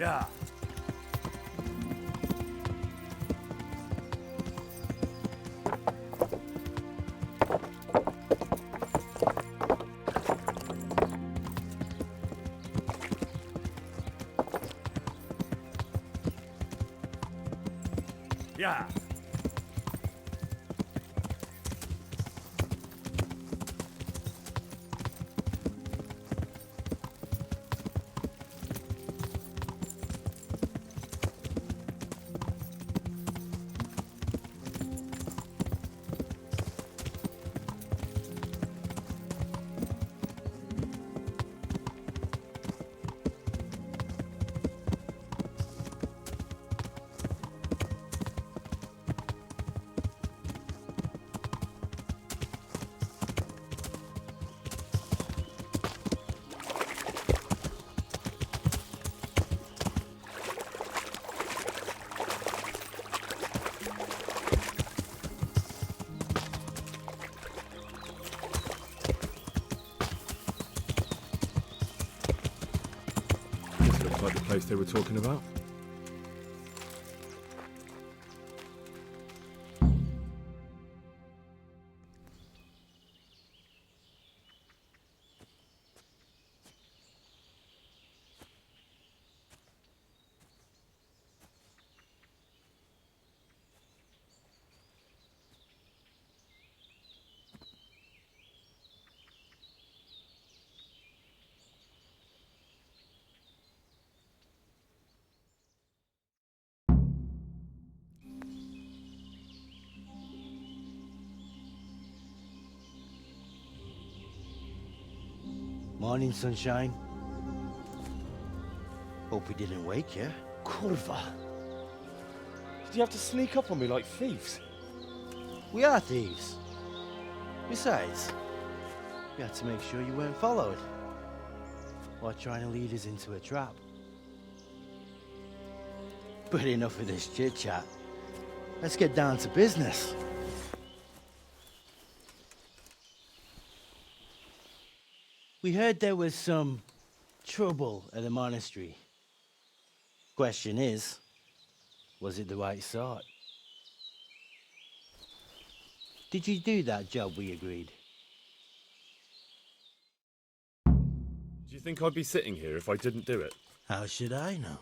Yeah. Yeah. This looks like the place they were talking about. Morning, sunshine. Hope we didn't wake you. Kurva. Did you have to sneak up on me like thieves? We are thieves. Besides, we had to make sure you weren't followed. Or trying to lead us into a trap. But enough of this chit-chat. Let's get down to business. We heard there was some trouble at the monastery. Question is, was it the right sort? Did you do that job we agreed? Do you think I'd be sitting here if I didn't do it? How should I know?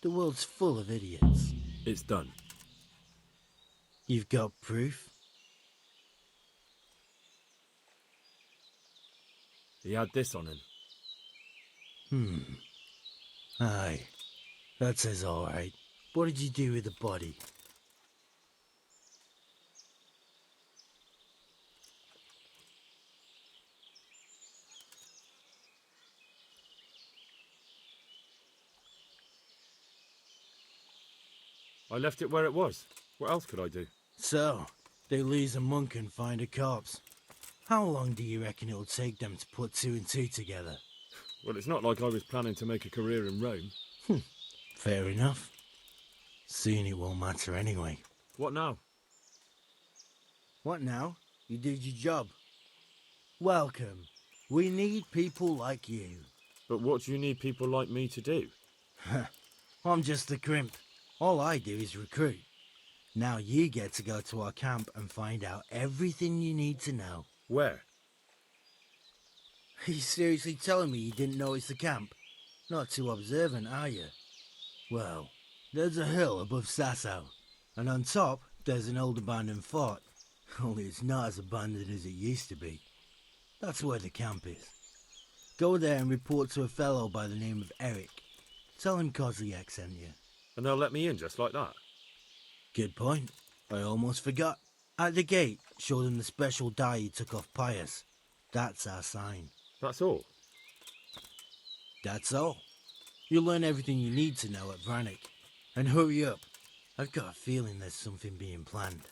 The world's full of idiots. It's done. You've got proof? He had this on him. Aye. That says all right. What did you do with the body? I left it where it was. What else could I do? So, they lose a monk and find a corpse. How long do you reckon it'll take them to put two and two together? Well, it's not like I was planning to make a career in Rome. Fair enough. Soon it won't matter anyway. What now? What now? You did your job. Welcome. We need people like you. But what do you need people like me to do? I'm just a crimp. All I do is recruit. Now you get to go to our camp and find out everything you need to know. Where? Are you seriously telling me you didn't notice the camp? Not too observant, are you? Well, there's a hill above Sasso, and on top there's an old abandoned fort. Only it's not as abandoned as it used to be. That's where the camp is. Go there and report to a fellow by the name of Eric. Tell him Kozliak sent you. And they'll let me in just like that? Good point. I almost forgot. At the gate, show them the special dye you took off Pius. That's our sign. That's all? That's all. You'll learn everything you need to know at Brannick. And hurry up. I've got a feeling there's something being planned.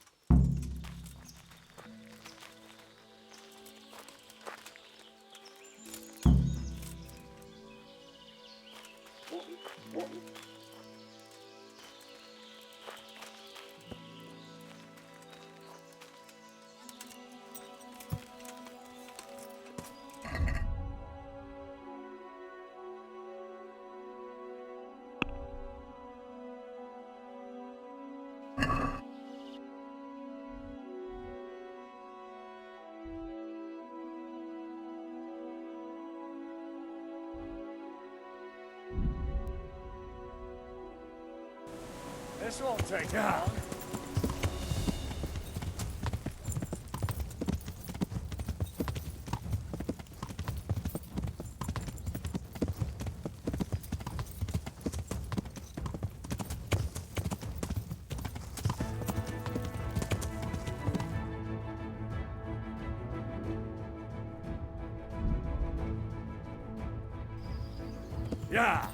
This won't take long. Yeah.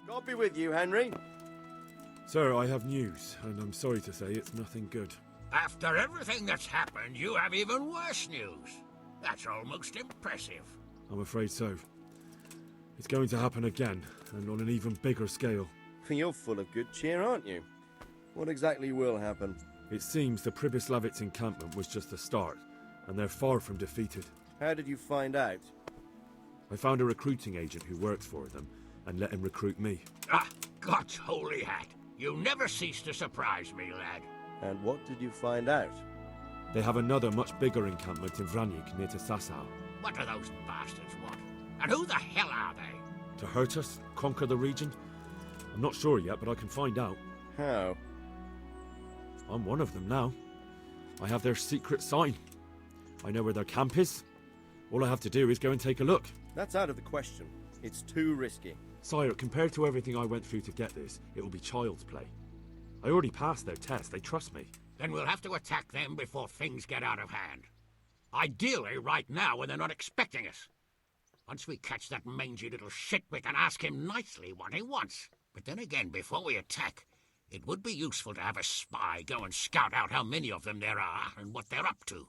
God be with you, Henry. Sir, I have news, and I'm sorry to say it's nothing good. After everything that's happened, you have even worse news. That's almost impressive. I'm afraid so. It's going to happen again, and on an even bigger scale. You're full of good cheer, aren't you? What exactly will happen? It seems the Pribyslavitz encampment was just the start, and they're far from defeated. How did you find out? I found a recruiting agent who works for them, and let him recruit me. Ah, God's holy hat. You never cease to surprise me, lad. And what did you find out? They have another much bigger encampment in Vranyk near to Sasau. What do those bastards want? And who the hell are they? To hurt us? Conquer the region? I'm not sure yet, but I can find out. How? I'm one of them now. I have their secret sign. I know where their camp is. All I have to do is go and take a look. That's out of the question. It's too risky. Sire, compared to everything I went through to get this, it will be child's play. I already passed their test. They trust me. Then we'll have to attack them before things get out of hand. Ideally, right now, when they're not expecting us. Once we catch that mangy little shit, we can ask him nicely what he wants. But then again, before we attack, it would be useful to have a spy go and scout out how many of them there are and what they're up to.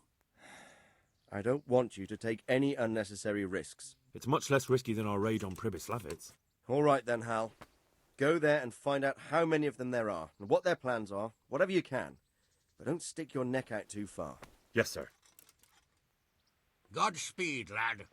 I don't want you to take any unnecessary risks. It's much less risky than our raid on Pribyslavitz. All right then, Hal. Go there and find out how many of them there are, and what their plans are, whatever you can. But don't stick your neck out too far. Yes, sir. Godspeed, lad.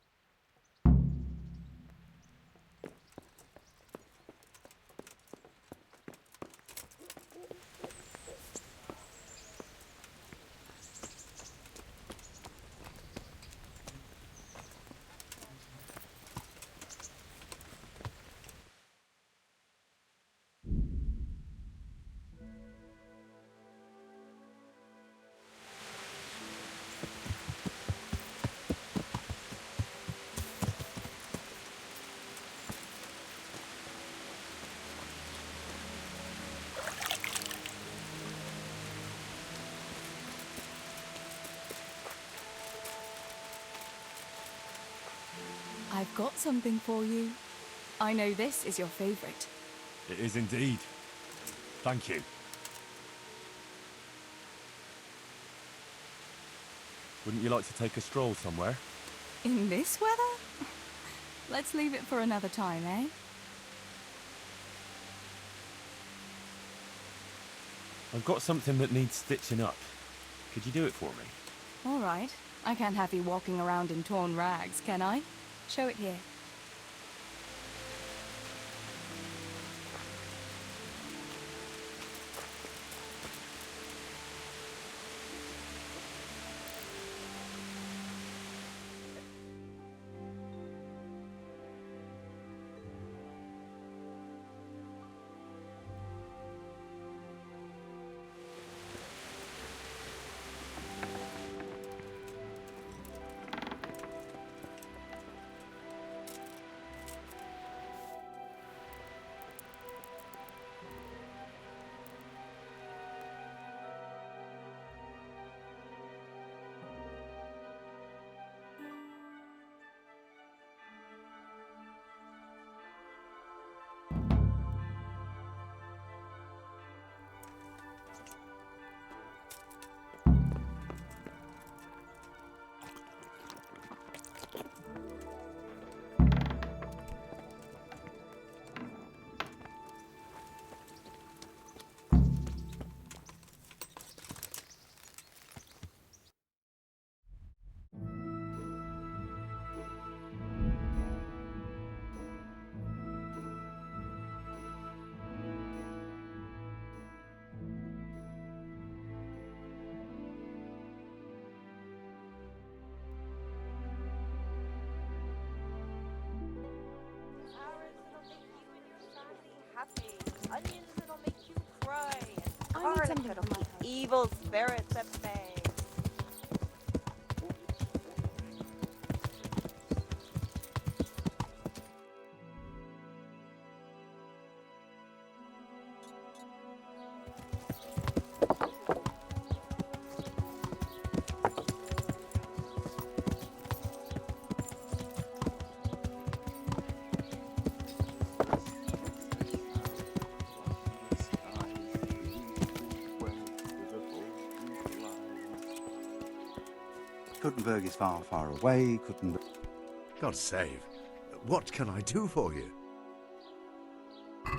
I've got something for you. I know this is your favorite. It is indeed. Thank you. Wouldn't you like to take a stroll somewhere? In this weather? Let's leave it for another time, eh? I've got something that needs stitching up. Could you do it for me? All right. I can't have you walking around in torn rags, can I? Show it here. Something to from my keep house. evil spirits at bay. Kuttenberg is far, far away. Kuttenberg. God save. What can I do for you?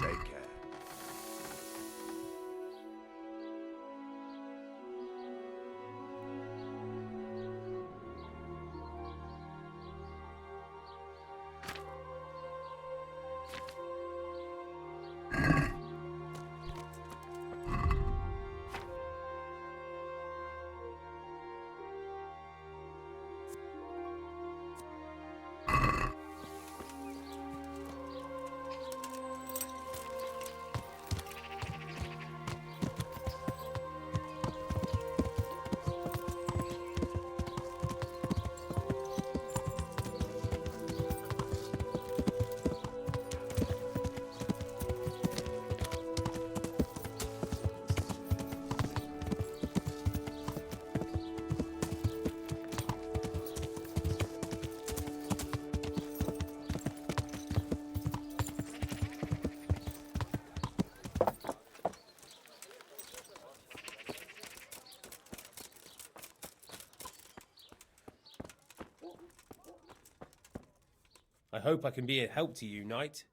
Take care. I hope I can be a help to you, Knight.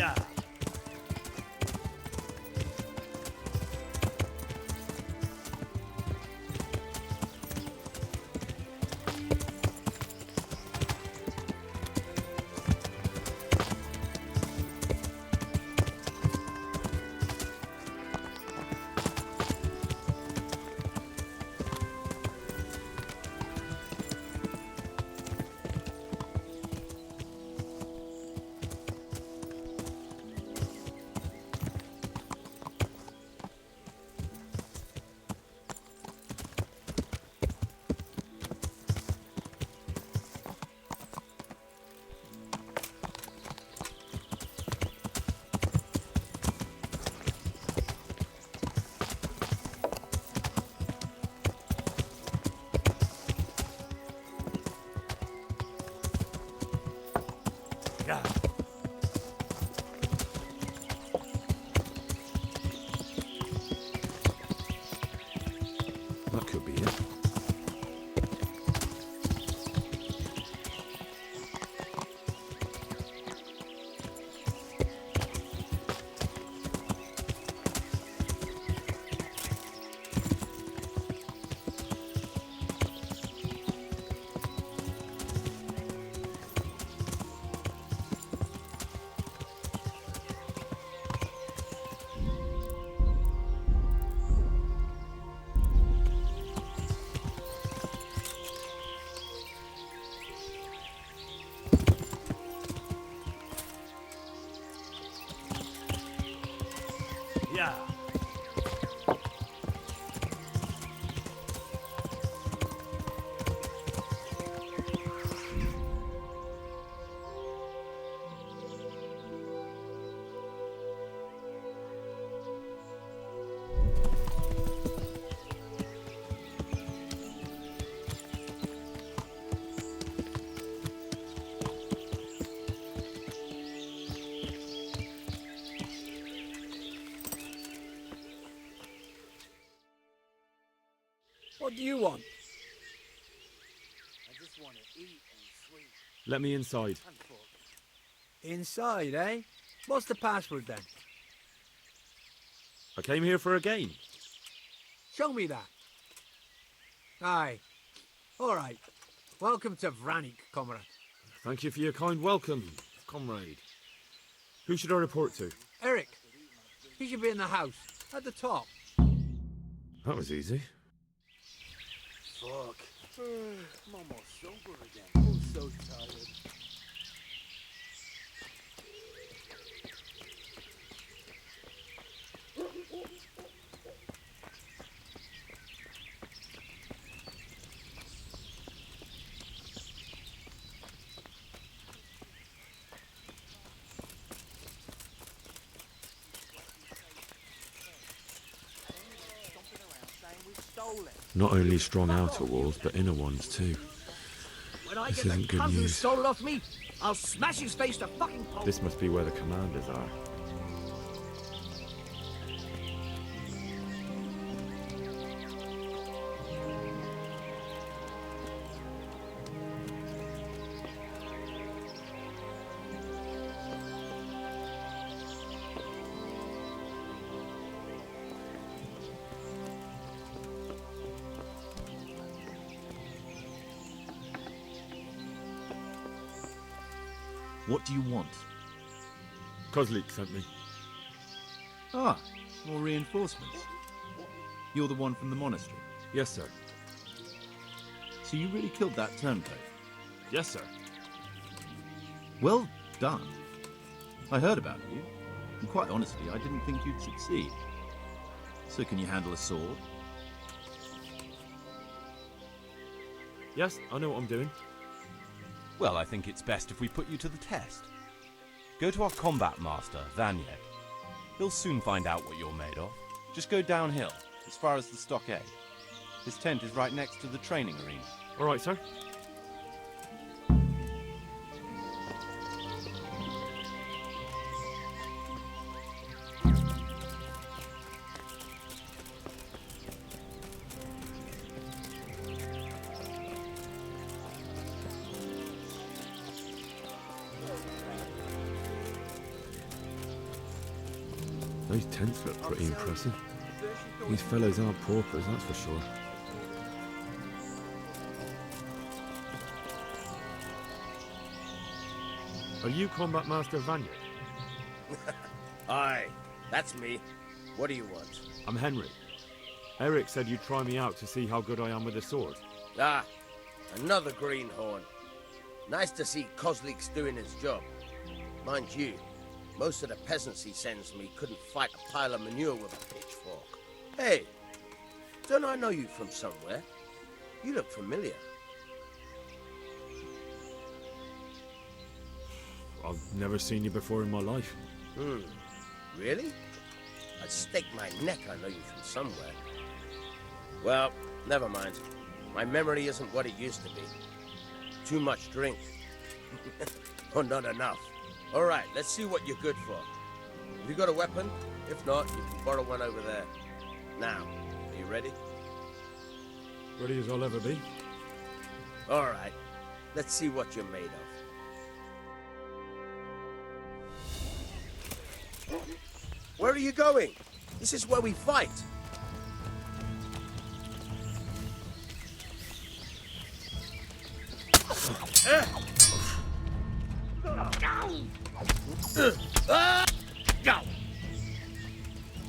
Yeah. Yeah. That could be it. Yeah. What do you want? I just want to eat and sleep. Let me inside. Inside, eh? What's the password then? I came here for a game. Show me that. Aye. All right. Welcome to Vranik, comrade. Thank you for your kind welcome, comrade. Who should I report to? Eric. He should be in the house, at the top. That was easy. Fuck. I'm almost sober again. I'm so tired. Not only strong outer walls, but inner ones too. When I This get isn't the good cousin news. stole it off me, I'll smash his face to fucking pulp. This must be where the commanders are. What do you want? Kozlik sent me. Ah, more reinforcements. You're the one from the monastery? Yes, sir. So you really killed that turncoat? Yes, sir. Well done. I heard about you, and quite honestly, I didn't think you'd succeed. So can you handle a sword? Yes, I know what I'm doing. Well, I think it's best if we put you to the test. Go to our combat master, Vanyek. He'll soon find out what you're made of. Just go downhill, as far as the stockade. His tent is right next to the training arena. All right, sir. Those tents look pretty impressive. These fellows aren't paupers, that's for sure. Are you Combat Master Vanya? Aye, that's me. What do you want? I'm Henry. Eric said you'd try me out to see how good I am with the sword. Ah, another greenhorn. Nice to see Kozlik's doing his job. Mind you, most of the peasants he sends me couldn't fight a pile of manure with a pitchfork. Hey, don't I know you from somewhere? You look familiar. I've never seen you before in my life. Really? I'd stake my neck I know you from somewhere. Well, never mind. My memory isn't what it used to be. Too much drink. Or not enough. All right, let's see what you're good for. Have you got a weapon? If not, you can borrow one over there. Now, are you ready? Ready as I'll ever be. All right, let's see what you're made of. Where are you going? This is where we fight.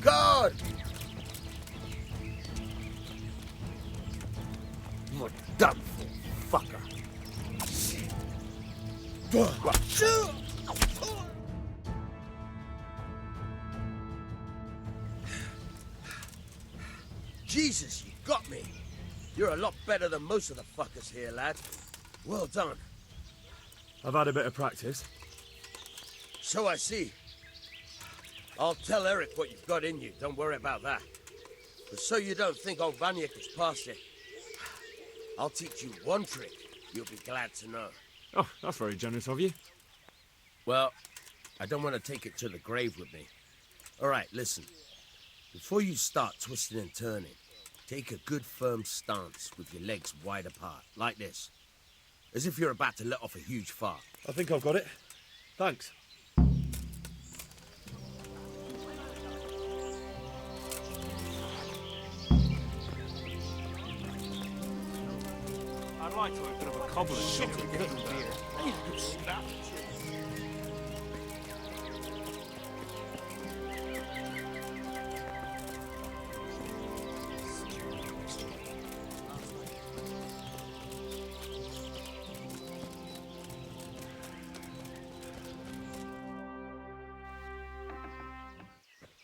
God! You're done for, fucker. Jesus, you got me. You're a lot better than most of the fuckers here, lad. Well done. I've had a bit of practice. So I see. I'll tell Eric what you've got in you. Don't worry about that. But so you don't think old Vanyek has passed it, I'll teach you one trick you'll be glad to know. Oh, that's very generous of you. Well, I don't want to take it to the grave with me. All right, listen. Before you start twisting and turning, take a good firm stance with your legs wide apart, like this. As if you're about to let off a huge fart. I think I've got it. Thanks. I'd like to open up a cobbler's shop in Cutton here. I need a good slap.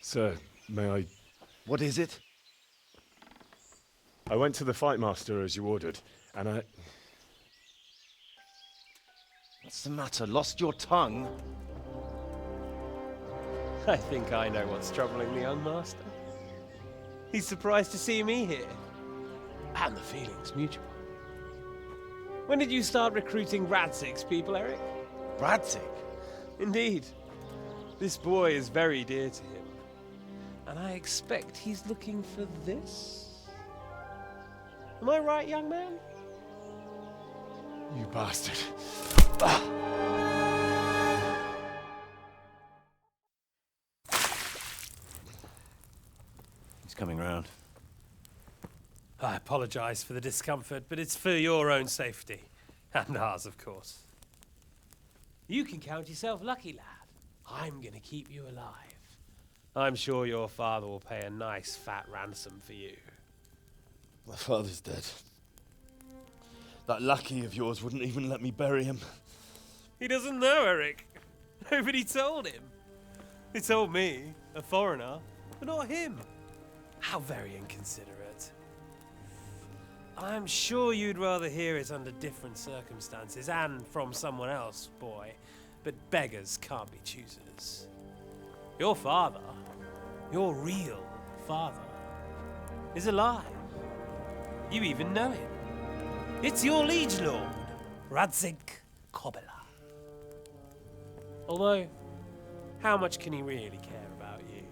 Sir, may I... What is it? I went to the fight master as you ordered, and I... What's the matter? Lost your tongue? I think I know what's troubling the young master. He's surprised to see me here. And the feeling's mutual. When did you start recruiting Radzig's people, Eric? Radzig? Indeed. This boy is very dear to him. And I expect he's looking for this? Am I right, young man? You bastard. He's coming round. I apologize for the discomfort, but it's for your own safety. And ours, of course. You can count yourself lucky, lad. I'm gonna keep you alive. I'm sure your father will pay a nice fat ransom for you. My father's dead. That lackey of yours wouldn't even let me bury him. He doesn't know, Eric. Nobody told him. They told me, a foreigner, but not him. How very inconsiderate. I'm sure you'd rather hear it under different circumstances and from someone else, boy. But beggars can't be choosers. Your father, your real father, is alive. You even know him. It's your liege lord, Radzig Kobyla. Although, how much can he really care about you?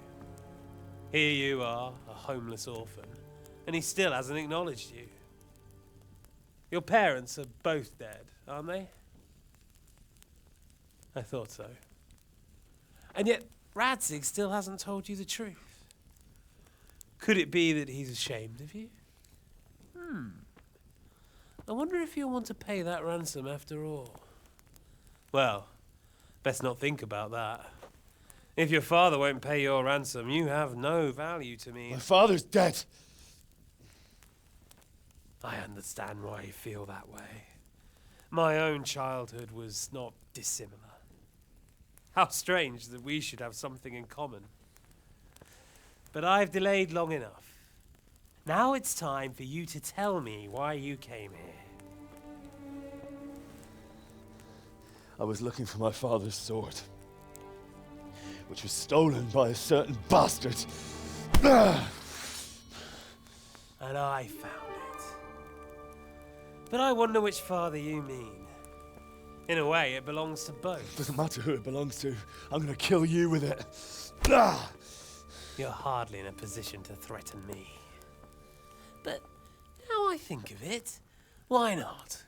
Here you are, a homeless orphan, and he still hasn't acknowledged you. Your parents are both dead, aren't they? I thought so. And yet, Radzig still hasn't told you the truth. Could it be that he's ashamed of you? I wonder if you'll want to pay that ransom after all. Well, best not think about that. If your father won't pay your ransom, you have no value to me. My father's dead. I understand why you feel that way. My own childhood was not dissimilar. How strange that we should have something in common. But I've delayed long enough. Now it's time for you to tell me why you came here. I was looking for my father's sword, which was stolen by a certain bastard. And I found it. But I wonder which father you mean. In a way, it belongs to both. Doesn't matter who it belongs to. I'm gonna kill you with it. You're hardly in a position to threaten me. But now I think of it, why not?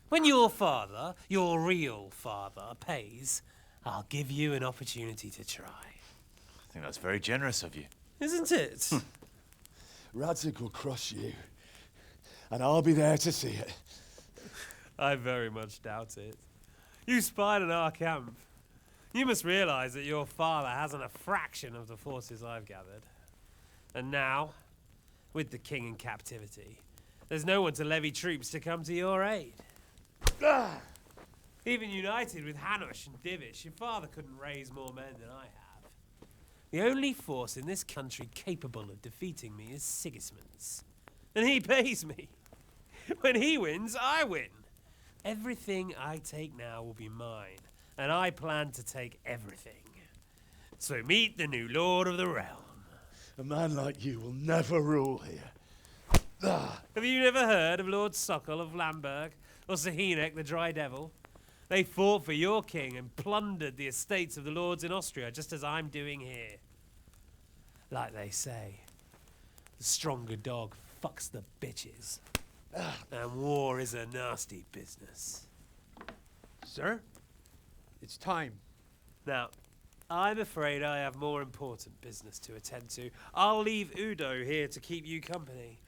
When your father, your real father, pays, I'll give you an opportunity to try. I think that's very generous of you. Isn't it? Radzig will crush you, and I'll be there to see it. I very much doubt it. You spied on our camp. You must realize that your father hasn't a fraction of the forces I've gathered. And now, with the king in captivity, there's no one to levy troops to come to your aid. Even united with Hanush and Divish, your father couldn't raise more men than I have. The only force in this country capable of defeating me is Sigismund's. And he pays me. When he wins, I win. Everything I take now will be mine, and I plan to take everything. So meet the new Lord of the Realm. A man like you will never rule here. Have you never heard of Lord Sokol of Lamberg, or Sahinek the Dry Devil? They fought for your king and plundered the estates of the lords in Austria, just as I'm doing here. Like they say, the stronger dog fucks the bitches. And war is a nasty business. Sir, it's time. Now, I'm afraid I have more important business to attend to. I'll leave Udo here to keep you company.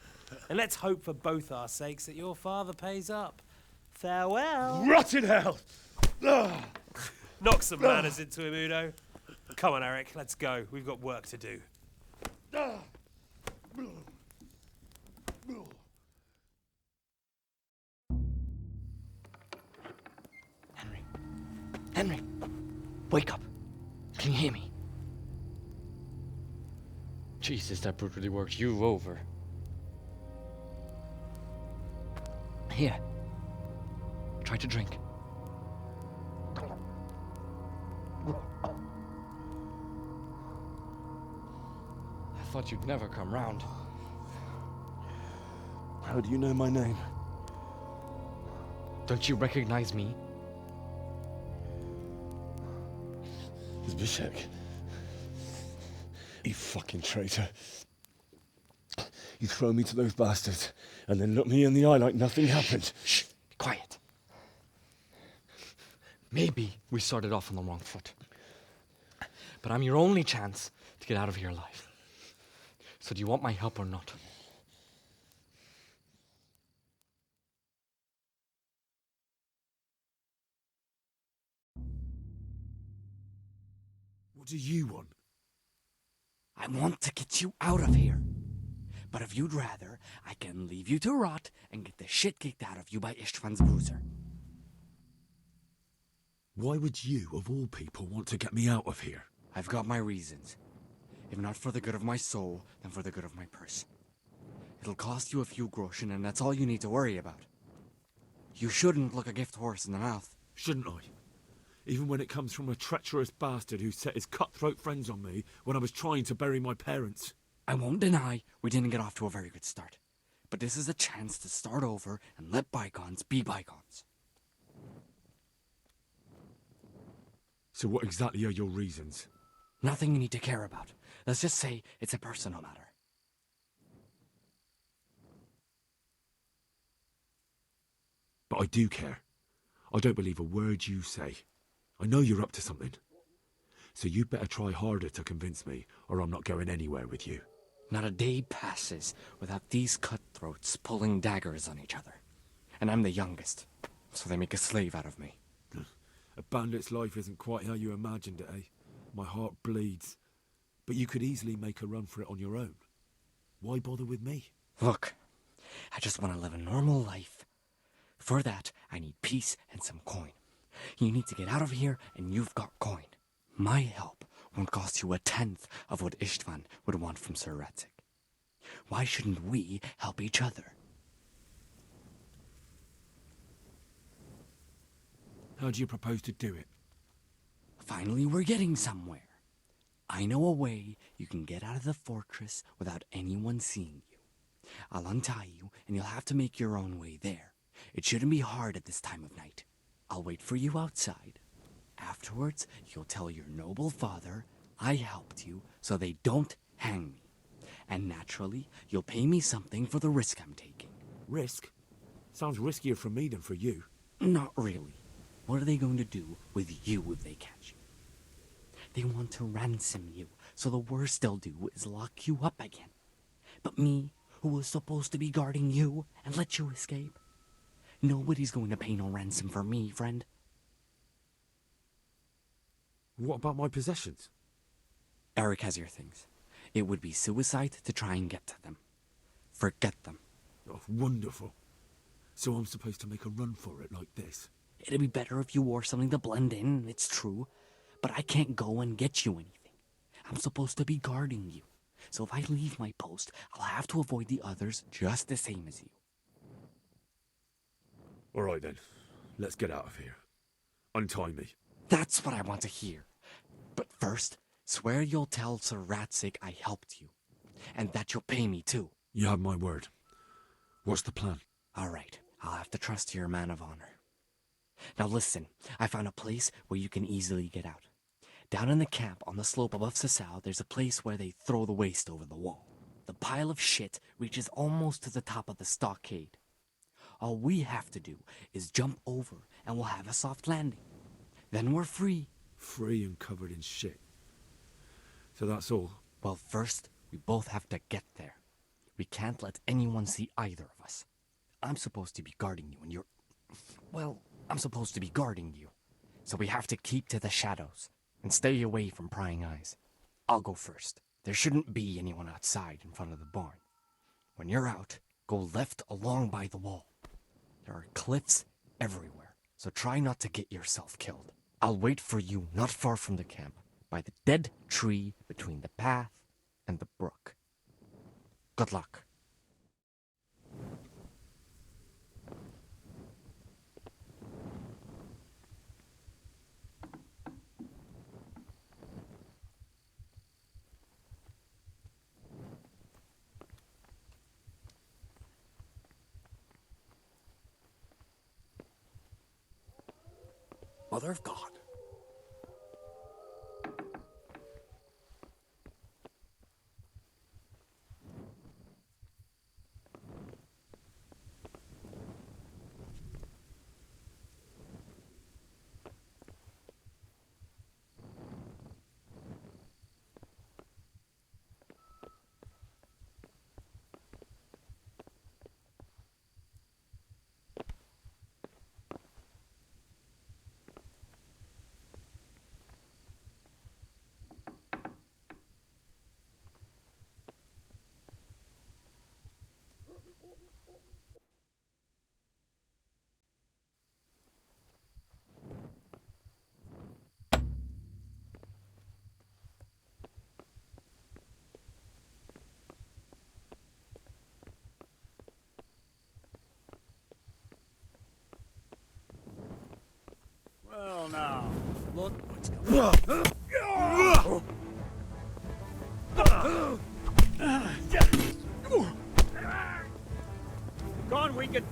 And let's hope for both our sakes that your father pays up. Farewell. Rot in hell! Knock some manners into him, Udo. Come on, Eric, let's go. We've got work to do. Henry, wake up. Can you hear me? Jesus, that brutally worked you over. Here. Try to drink. I thought you'd never come round. How do you know my name? Don't you recognize me? Zbyszek. You fucking traitor. You throw me to those bastards and then look me in the eye like nothing happened. Shh, quiet. Maybe we started off on the wrong foot. But I'm your only chance to get out of here alive. So do you want my help or not? What do you want? I want to get you out of here. But if you'd rather, I can leave you to rot and get the shit kicked out of you by Istvan's bruiser. Why would you, of all people, want to get me out of here? I've got my reasons. If not for the good of my soul, then for the good of my purse. It'll cost you a few groschen, and that's all you need to worry about. You shouldn't look a gift horse in the mouth. Shouldn't I? Even when it comes from a treacherous bastard who set his cutthroat friends on me when I was trying to bury my parents. I won't deny we didn't get off to a very good start. But this is a chance to start over and let bygones be bygones. So what exactly are your reasons? Nothing you need to care about. Let's just say it's a personal matter. But I do care. I don't believe a word you say. I know you're up to something. So you better try harder to convince me, or I'm not going anywhere with you. Not a day passes without these cutthroats pulling daggers on each other. And I'm the youngest, so they make a slave out of me. A bandit's life isn't quite how you imagined it, eh? My heart bleeds. But you could easily make a run for it on your own. Why bother with me? Look, I just want to live a normal life. For that, I need peace and some coin. You need to get out of here, and you've got coin. My help won't cost you 1/10 of what Istvan would want from Sir Ratzik. Why shouldn't we help each other? How do you propose to do it? Finally, we're getting somewhere. I know a way you can get out of the fortress without anyone seeing you. I'll untie you, and you'll have to make your own way there. It shouldn't be hard at this time of night. I'll wait for you outside. Afterwards, you'll tell your noble father I helped you so they don't hang me. And naturally, you'll pay me something for the risk I'm taking. Risk? Sounds riskier for me than for you. Not really. What are they going to do with you if they catch you? They want to ransom you, so the worst they'll do is lock you up again. But me, who was supposed to be guarding you and let you escape? Nobody's going to pay no ransom for me, friend. What about my possessions? Eric has your things. It would be suicide to try and get to them. Forget them. Oh, wonderful. So I'm supposed to make a run for it like this? It'd be better if you wore something to blend in, it's true. But I can't go and get you anything. I'm supposed to be guarding you. So if I leave my post, I'll have to avoid the others just the same as you. All right then. Let's get out of here. Untie me. That's what I want to hear. But first, swear you'll tell Sir Ratzik I helped you. And that you'll pay me too. You have my word. What's the plan? All right. I'll have to trust your man of honor. Now listen, I found a place where you can easily get out. Down in the camp on the slope above Sasau, there's a place where they throw the waste over the wall. The pile of shit reaches almost to the top of the stockade. All we have to do is jump over and we'll have a soft landing. Then we're free. Free and covered in shit. So that's all? Well, first, we both have to get there. We can't let anyone see either of us. I'm supposed to be guarding you and you're... Well, I'm supposed to be guarding you. So we have to keep to the shadows and stay away from prying eyes. I'll go first. There shouldn't be anyone outside in front of the barn. When you're out, go left along by the wall. There are cliffs everywhere, so try not to get yourself killed. I'll wait for you not far from the camp, by the dead tree between the path and the brook. Good luck. Mother of God. Well now, look what's coming up. Go on, Wigan.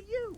you?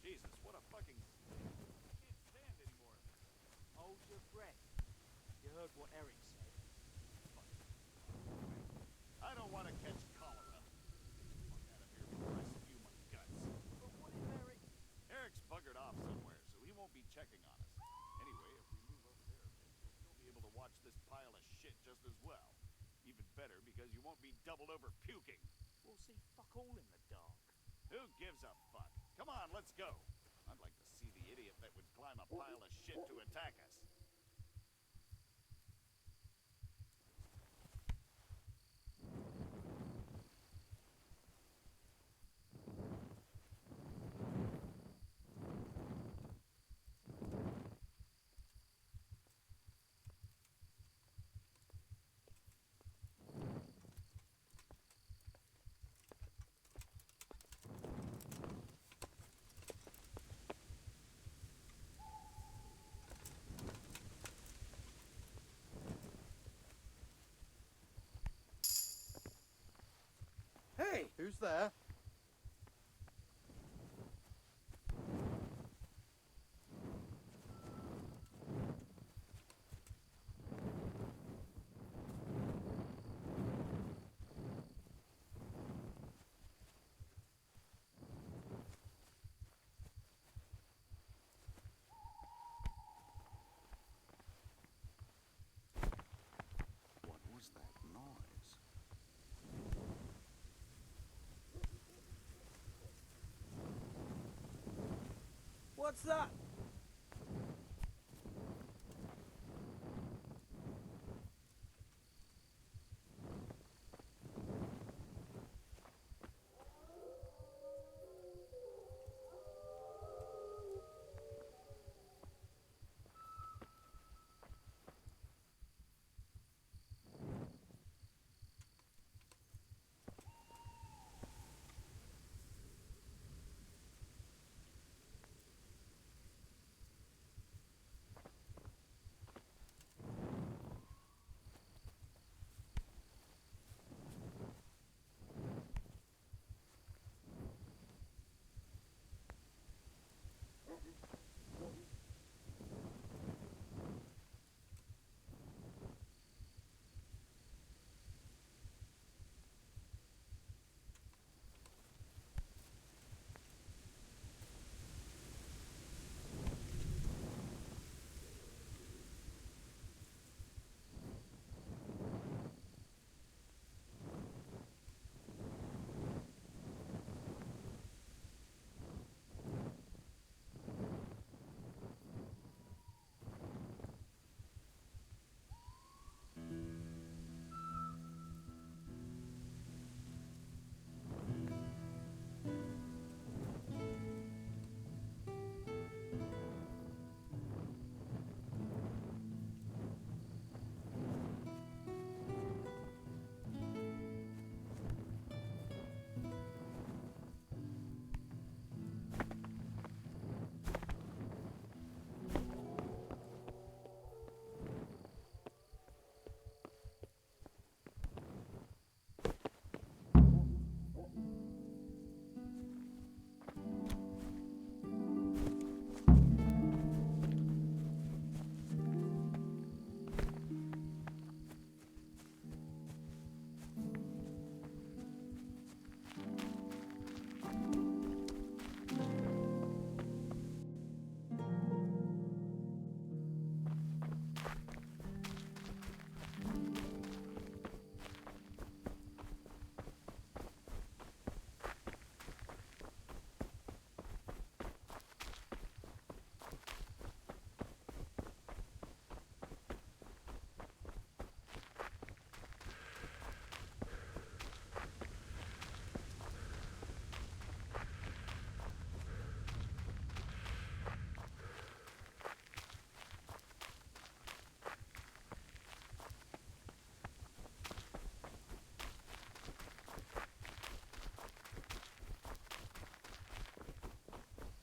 Jesus, what a fucking... I can't stand anymore. Hold your breath. You heard what Eric said. I don't want to catch cholera. Get the fuck out of here before I spew my guts. But what if Eric... Eric's buggered off somewhere, so he won't be checking on us. Anyway, if we move over there a bit, we'll still be able to watch this pile of shit just as well. Even better, because you won't be doubled over puking. We'll see fuck all in the dark. Who gives a fuck? Come on, let's go. I'd like to see the idiot that would climb a pile of shit to attack us. Hey, who's there? What was that noise? What's that?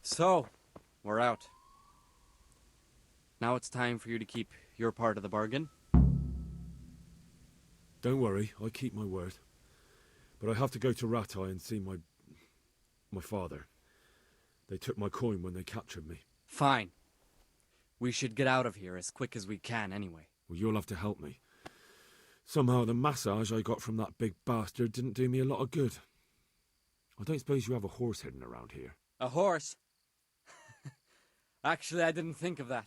So, we're out. Now it's time for you to keep your part of the bargain. Don't worry, I keep my word. But I have to go to Ratai and see my father. They took my coin when they captured me. Fine. We should get out of here as quick as we can anyway. Well, you'll have to help me. Somehow the massage I got from that big bastard didn't do me a lot of good. I don't suppose you have a horse hidden around here. A horse? Actually, I didn't think of that.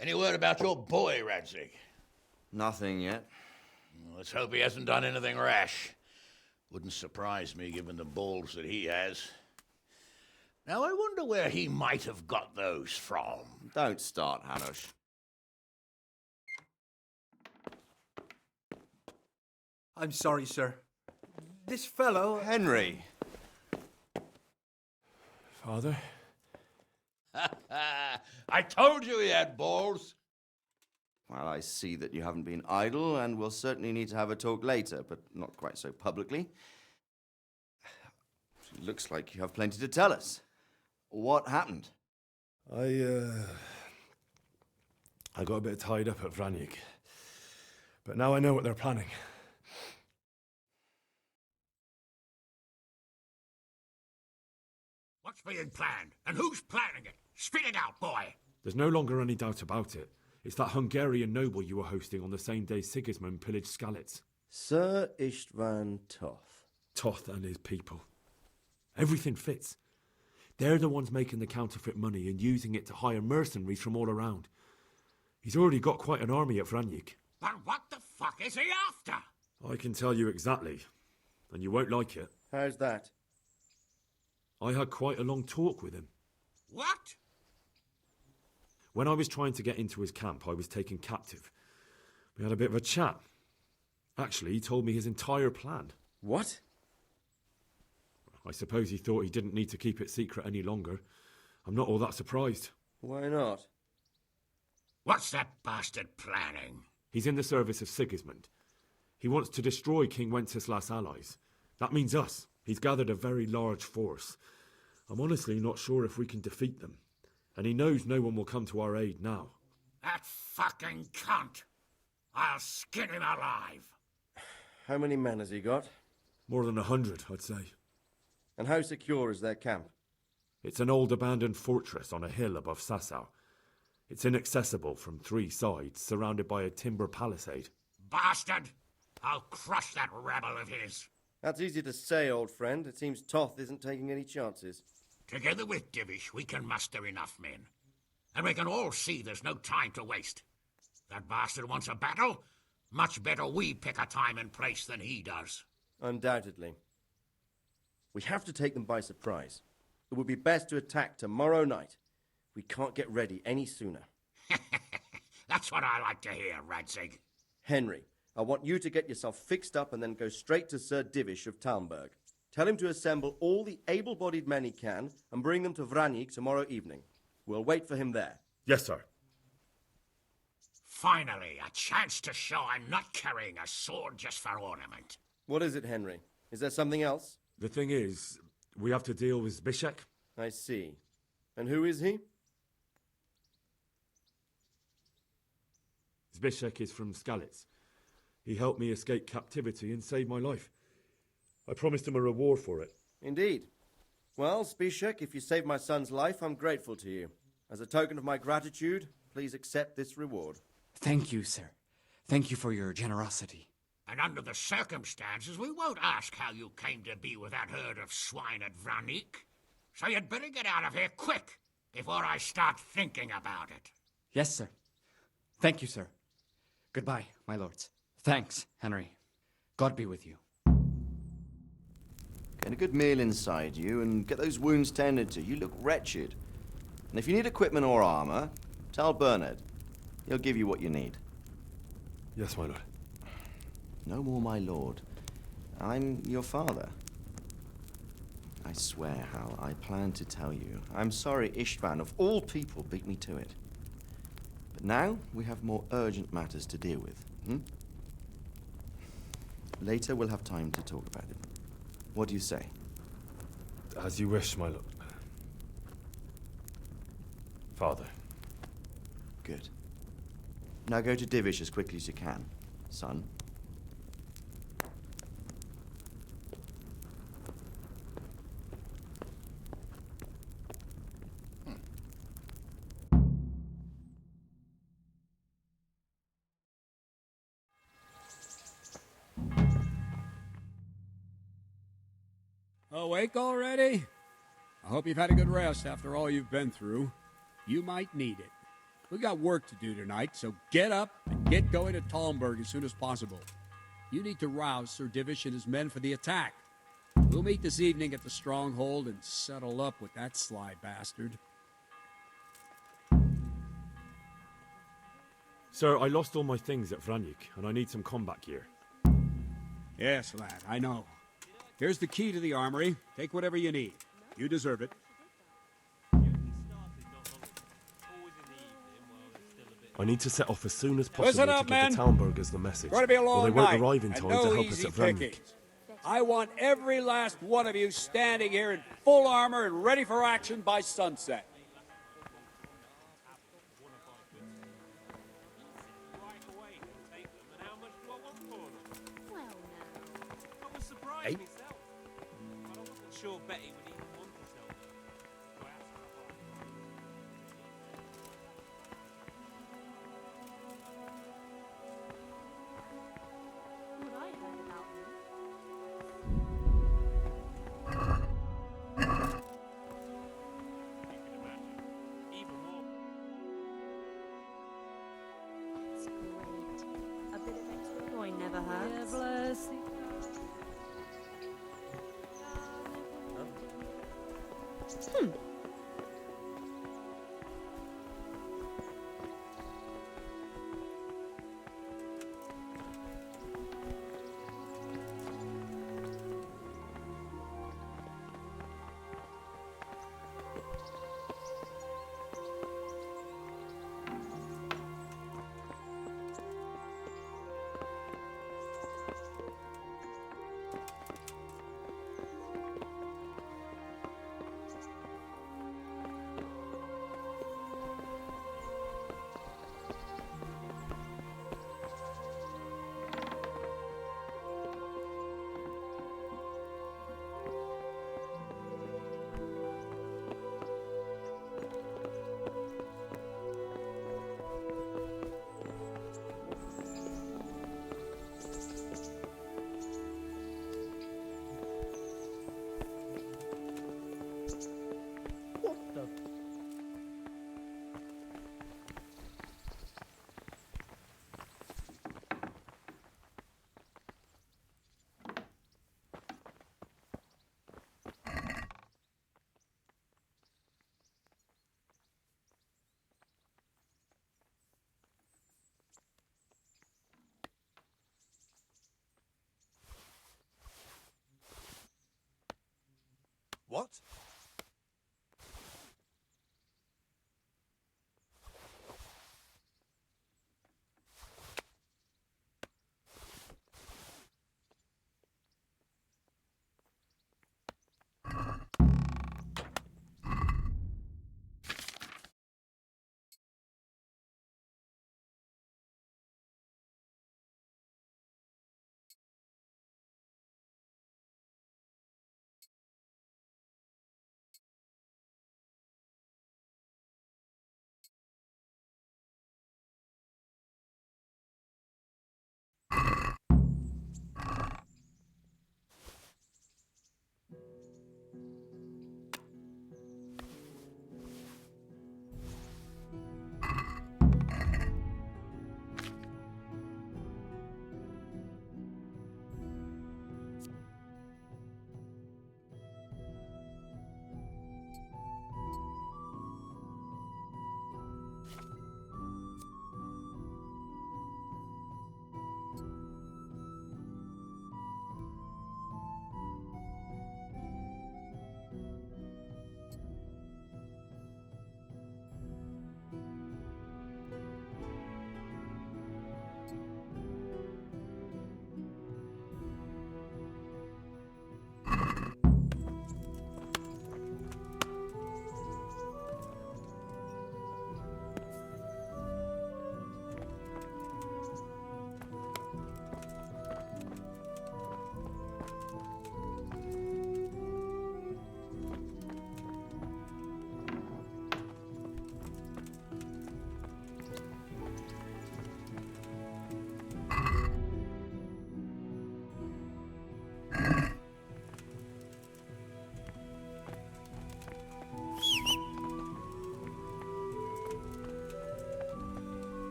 Any word about your boy, Radzig? Nothing yet. Let's hope he hasn't done anything rash. Wouldn't surprise me, given the balls that he has. Now, I wonder where he might have got those from. Don't start, Hanush. I'm sorry, sir. This fellow... Henry! Father? I told you he had balls. Well, I see that you haven't been idle, and we'll certainly need to have a talk later, but not quite so publicly. It looks like you have plenty to tell us. What happened? I got a bit tied up at Vranyik. But now I know what they're planning. What's being planned? And who's planning it? Spit it out, boy! There's no longer any doubt about it. It's that Hungarian noble you were hosting on the same day Sigismund pillaged Skalitz. Sir Istvan Toth. Toth and his people. Everything fits. They're the ones making the counterfeit money and using it to hire mercenaries from all around. He's already got quite an army at Vranyik. But what the fuck is he after? I can tell you exactly, and you won't like it. How's that? I had quite a long talk with him. What? When I was trying to get into his camp, I was taken captive. We had a bit of a chat. Actually, he told me his entire plan. What? I suppose he thought he didn't need to keep it secret any longer. I'm not all that surprised. Why not? What's that bastard planning? He's in the service of Sigismund. He wants to destroy King Wenceslas' allies. That means us. He's gathered a very large force. I'm honestly not sure if we can defeat them. And he knows no one will come to our aid now. That fucking cunt! I'll skin him alive! How many men has he got? More than 100, I'd say. And how secure is their camp? It's an old abandoned fortress on a hill above Sasau. It's inaccessible from 3 sides, surrounded by a timber palisade. Bastard! I'll crush that rebel of his! That's easy to say, old friend. It seems Toth isn't taking any chances. Together with Divish, we can muster enough men. And we can all see there's no time to waste. That bastard wants a battle? Much better we pick a time and place than he does. Undoubtedly. We have to take them by surprise. It would be best to attack tomorrow night. We can't get ready any sooner. That's what I like to hear, Radzig. Henry, I want you to get yourself fixed up and then go straight to Sir Divish of Talmberg. Tell him to assemble all the able-bodied men he can and bring them to Vranyik tomorrow evening. We'll wait for him there. Yes, sir. Finally, a chance to show I'm not carrying a sword just for ornament. What is it, Henry? Is there something else? The thing is, we have to deal with Zbyszek. I see. And who is he? Zbyszek is from Skalitz. He helped me escape captivity and saved my life. I promised him a reward for it. Indeed. Well, Zbyszek, if you saved my son's life, I'm grateful to you. As a token of my gratitude, please accept this reward. Thank you, sir. Thank you for your generosity. And under the circumstances, we won't ask how you came to be with that herd of swine at Vranyik. So you'd better get out of here quick, before I start thinking about it. Yes, sir. Thank you, sir. Goodbye, my lords. Thanks, Henry. God be with you. Get a good meal inside you and get those wounds tended to. You look wretched. And if you need equipment or armor, tell Bernard. He'll give you what you need. Yes, my lord. No more, my lord. I'm your father. I swear, Hal, I planned to tell you. I'm sorry Istvan, of all people, beat me to it. But now we have more urgent matters to deal with. Later we'll have time to talk about it. What do you say? As you wish, my lord. Father. Good. Now go to Divish as quickly as you can, son. Awake already? I hope you've had a good rest after all you've been through. You might need it. We got work to do tonight, so get up and get going to Talmberg as soon as possible. You need to rouse Sir Divish and his men for the attack. We'll meet this evening at the stronghold and settle up with that sly bastard. Sir, I lost all my things at Vranyuk, and I need some combat gear. Yes, lad, I know. Here's the key to the armory. Take whatever you need. You deserve it. I need to set off as soon as possible Listen up, to give men. the Talmbergers the message. It's going to be a long or they won't night, arrive in and time no to help us easy at Vranyuk. pickings. I want every last one of you standing here in full armor and ready for action by sunset. Hey? I wasn't sure Betty would even want to sell them. What I heard about you. That's great. A bit of extra coin never hurts.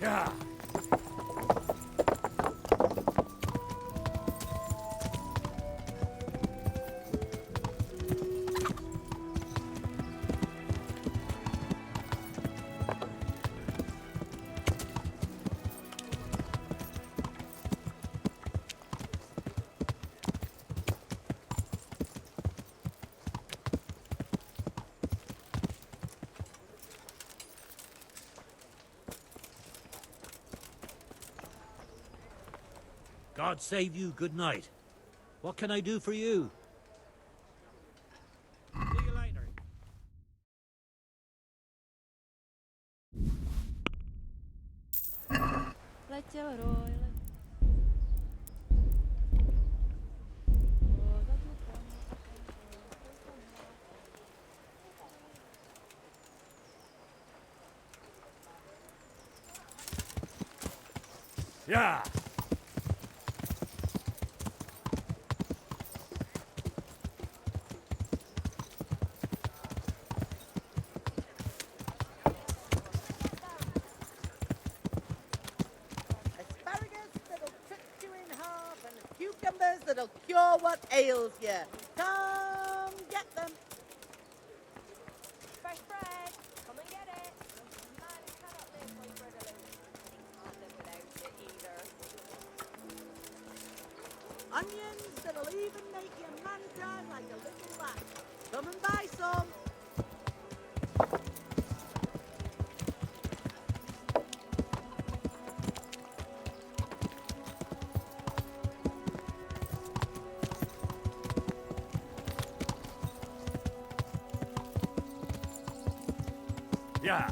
Yeah. God save you, good night. What can I do for you? See you later. Yeah. Asparagus that'll cut you in half and cucumbers that'll cure what ails you. Come get them. Fresh bread. Come and get it. Man cannot live on bread alone. He can't live without it either. Onions that'll even make your man cry like a little rat. Come and buy some. Yeah.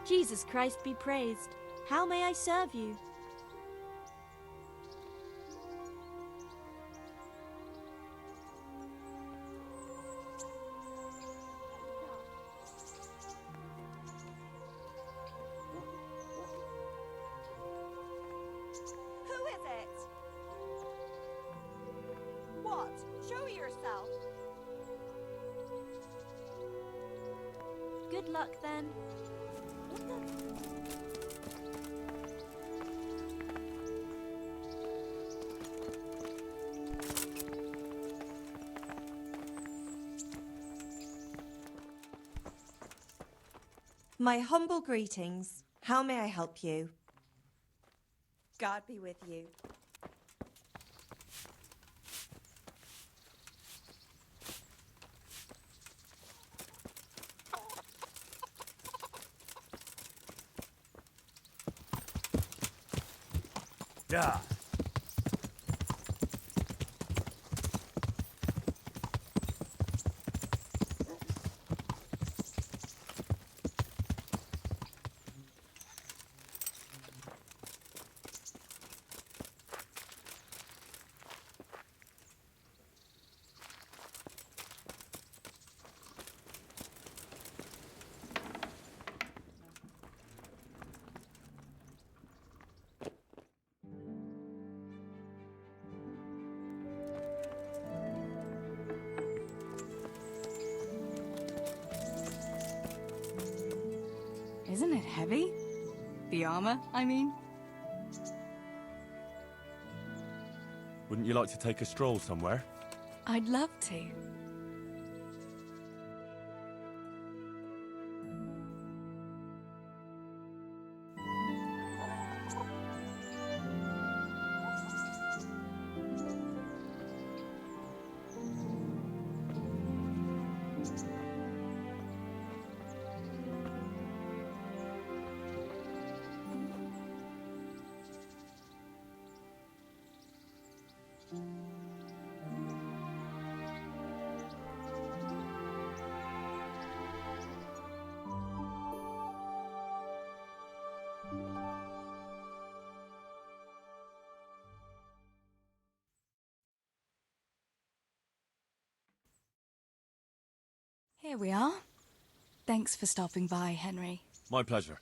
Jesus Christ be praised. How may I serve you? Who is it? What? Show yourself. Good luck then. My humble greetings. How may I help you? God be with you. Yeah. Isn't it heavy? The armor, I mean. Wouldn't you like to take a stroll somewhere? I'd love to. Here we are. Thanks for stopping by, Henry. My pleasure.